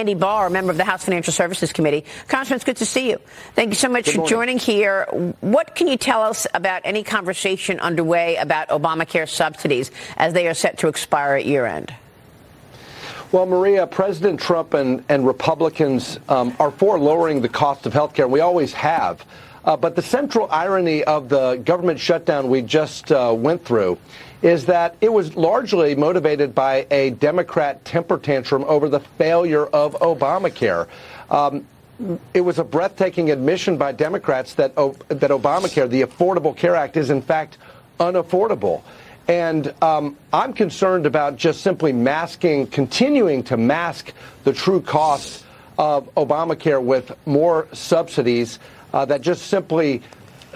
Barr, member of the House Financial Services Committee. Congressman, it's good to see you. Thank you so much for joining here. What can you tell us about any conversation underway about Obamacare subsidies as they are set to expire at year end? Well, Maria, President Trump and Republicans are for lowering the cost of health care. We always have. But the central irony of the government shutdown we just went through is that it was largely motivated by a Democrat temper tantrum over the failure of Obamacare. It was a breathtaking admission by Democrats that Obamacare, the Affordable Care Act, is in fact unaffordable. And I'm concerned about just simply continuing to mask the true cost of Obamacare with more subsidies that just simply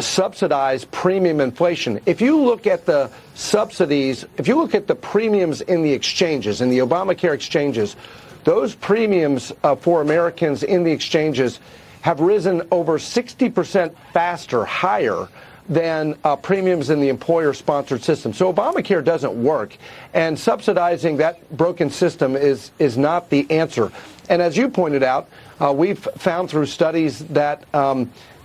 subsidize premium inflation. If you look at the subsidies, if you look at the premiums in the exchanges, in the Obamacare exchanges, those premiums for Americans in the exchanges have risen over 60% faster, higher than premiums in the employer-sponsored system. So Obamacare doesn't work, and subsidizing that broken system is not the answer. And as you pointed out, we've found through studies that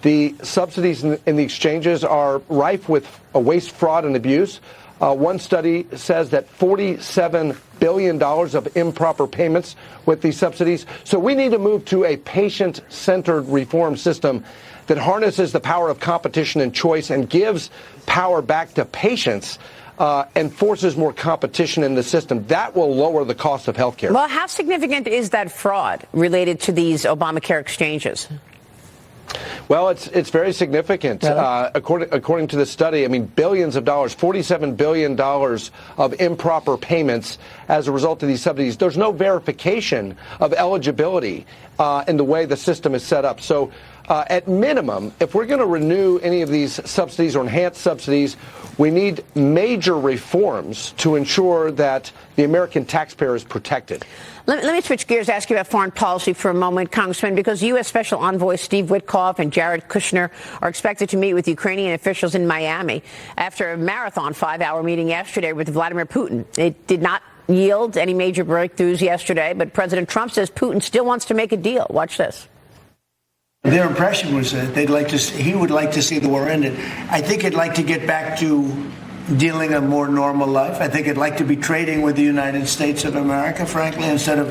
the subsidies in the exchanges are rife with waste, fraud, and abuse. One study says that $47 billion of improper payments with these subsidies. So we need to move to a patient-centered reform system that harnesses the power of competition and choice and gives power back to patients and forces more competition in the system. That will lower the cost of health care. Well, how significant is that fraud related to these Obamacare exchanges? Well, it's very significant. Really? According to the study, I mean, billions of dollars, $47 billion of improper payments as a result of these subsidies. There's no verification of eligibility in the way the system is set up. So at minimum, if we're going to renew any of these subsidies or enhance subsidies, we need major reforms to ensure that the American taxpayer is protected. Let me switch gears, ask you about foreign policy for a moment, Congressman, because U.S. Special Envoy Steve Witkoff and Jared Kushner are expected to meet with Ukrainian officials in Miami after a marathon 5-hour meeting yesterday with Vladimir Putin. It did not yield any major breakthroughs yesterday, but President Trump says Putin still wants to make a deal. Watch this. Their impression was that he would like to see the war ended. I think he'd like to get back to dealing a more normal life. I think he'd like to be trading with the United States of America, frankly, instead of,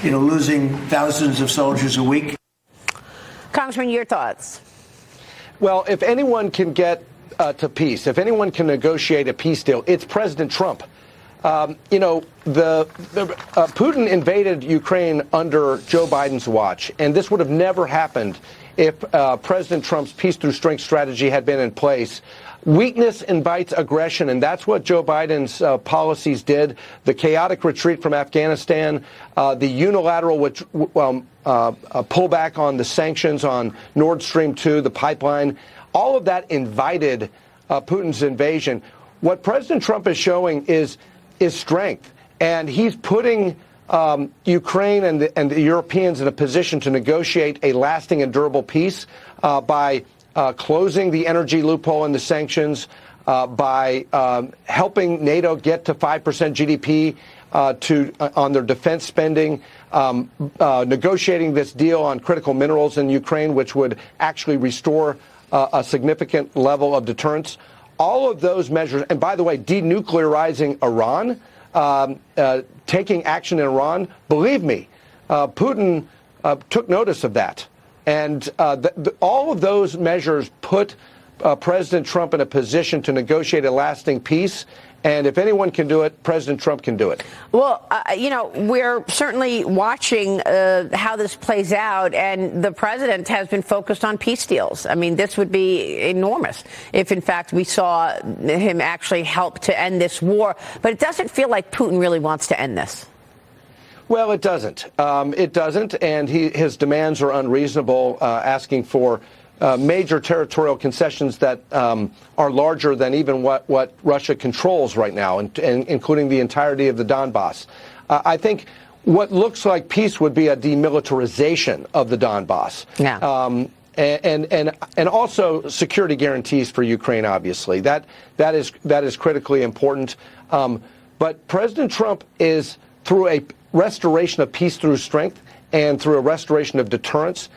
losing thousands of soldiers a week. Congressman, your thoughts? Well, if anyone can get to peace, if anyone can negotiate a peace deal, it's President Trump. Putin invaded Ukraine under Joe Biden's watch, and this would have never happened if President Trump's peace through strength strategy had been in place. Weakness invites aggression, and that's what Joe Biden's policies did. The chaotic retreat from Afghanistan, the unilateral pullback on the sanctions on Nord Stream 2, the pipeline, all of that invited Putin's invasion. What President Trump is showing is strength, and he's putting Ukraine and the Europeans in a position to negotiate a lasting and durable peace by closing the energy loophole in the sanctions, by helping NATO get to 5% GDP on their defense spending, negotiating this deal on critical minerals in Ukraine, which would actually restore a significant level of deterrence. All of those measures, and by the way, denuclearizing Iran, taking action in Iran, believe me, Putin took notice of that. And all of those measures put President Trump in a position to negotiate a lasting peace. And if anyone can do it, President Trump can do it. Well, we're certainly watching how this plays out, and the president has been focused on peace deals. I mean, this would be enormous if, in fact, we saw him actually help to end this war. But it doesn't feel like Putin really wants to end this. Well, it doesn't. It doesn't, and his demands are unreasonable, asking for major territorial concessions that are larger than even what Russia controls right now, and including the entirety of the Donbass. I think what looks like peace would be a demilitarization of the Donbass. Yeah. And also security guarantees for Ukraine, obviously. That is critically important. But President Trump is, through a restoration of peace through strength, and through a restoration of deterrence,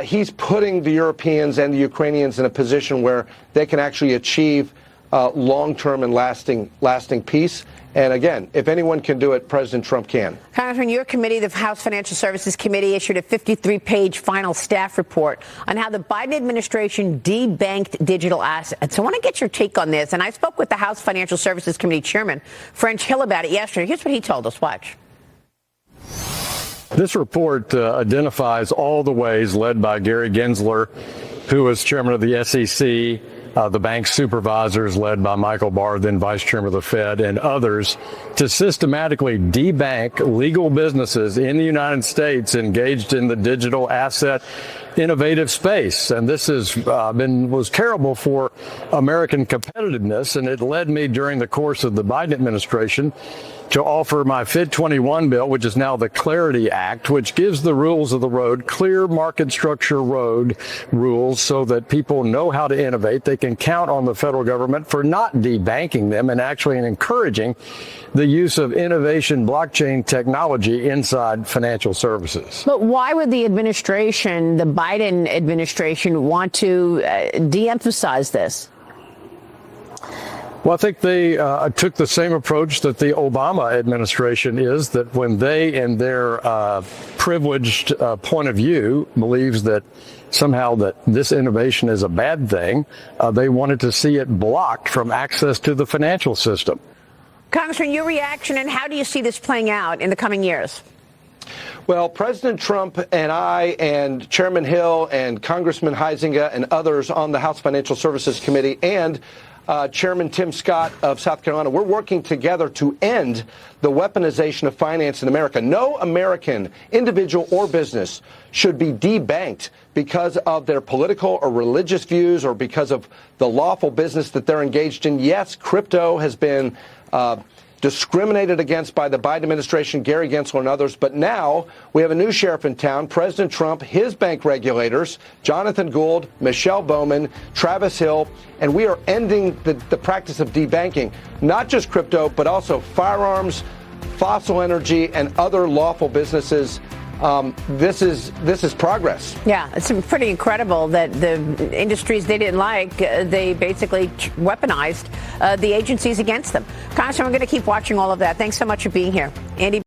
he's putting the Europeans and the Ukrainians in a position where they can actually achieve long-term and lasting peace. And again, if anyone can do it, President Trump can. Congressman, your committee, the House Financial Services Committee, issued a 53-page final staff report on how the Biden administration debanked digital assets. So I want to get your take on this. And I spoke with the House Financial Services Committee Chairman French Hill about it yesterday. Here's what he told us. Watch. This report identifies all the ways led by Gary Gensler, who was chairman of the SEC, the bank supervisors led by Michael Barr, then vice chairman of the Fed, and others, to systematically debank legal businesses in the United States engaged in the digital asset innovative space. And this was terrible for American competitiveness, and it led me during the course of the Biden administration to offer my FID 21 bill, which is now the Clarity Act, which gives the rules of the road, clear market structure road rules, so that people know how to innovate. They can count on the federal government for not debanking them and actually encouraging the use of innovation blockchain technology inside financial services. But why would the administration, the Biden administration, want to de-emphasize this? Well, I think they took the same approach that the Obama administration is, that when they, in their privileged point of view, believes that somehow that this innovation is a bad thing, they wanted to see it blocked from access to the financial system. Congressman, your reaction, and how do you see this playing out in the coming years? Well, President Trump and I and Chairman Hill and Congressman Huizenga and others on the House Financial Services Committee and Chairman Tim Scott of South Carolina, we're working together to end the weaponization of finance in America. No American individual or business should be debanked because of their political or religious views or because of the lawful business that they're engaged in. Yes, crypto has been discriminated against by the Biden administration, Gary Gensler and others. But now we have a new sheriff in town, President Trump, his bank regulators, Jonathan Gould, Michelle Bowman, Travis Hill, and we are ending the practice of debanking, not just crypto, but also firearms, fossil energy, and other lawful businesses. This is progress. Yeah, it's pretty incredible that the industries they didn't like, they basically weaponized the agencies against them. Congressman, we're going to keep watching all of that. Thanks so much for being here. Andy.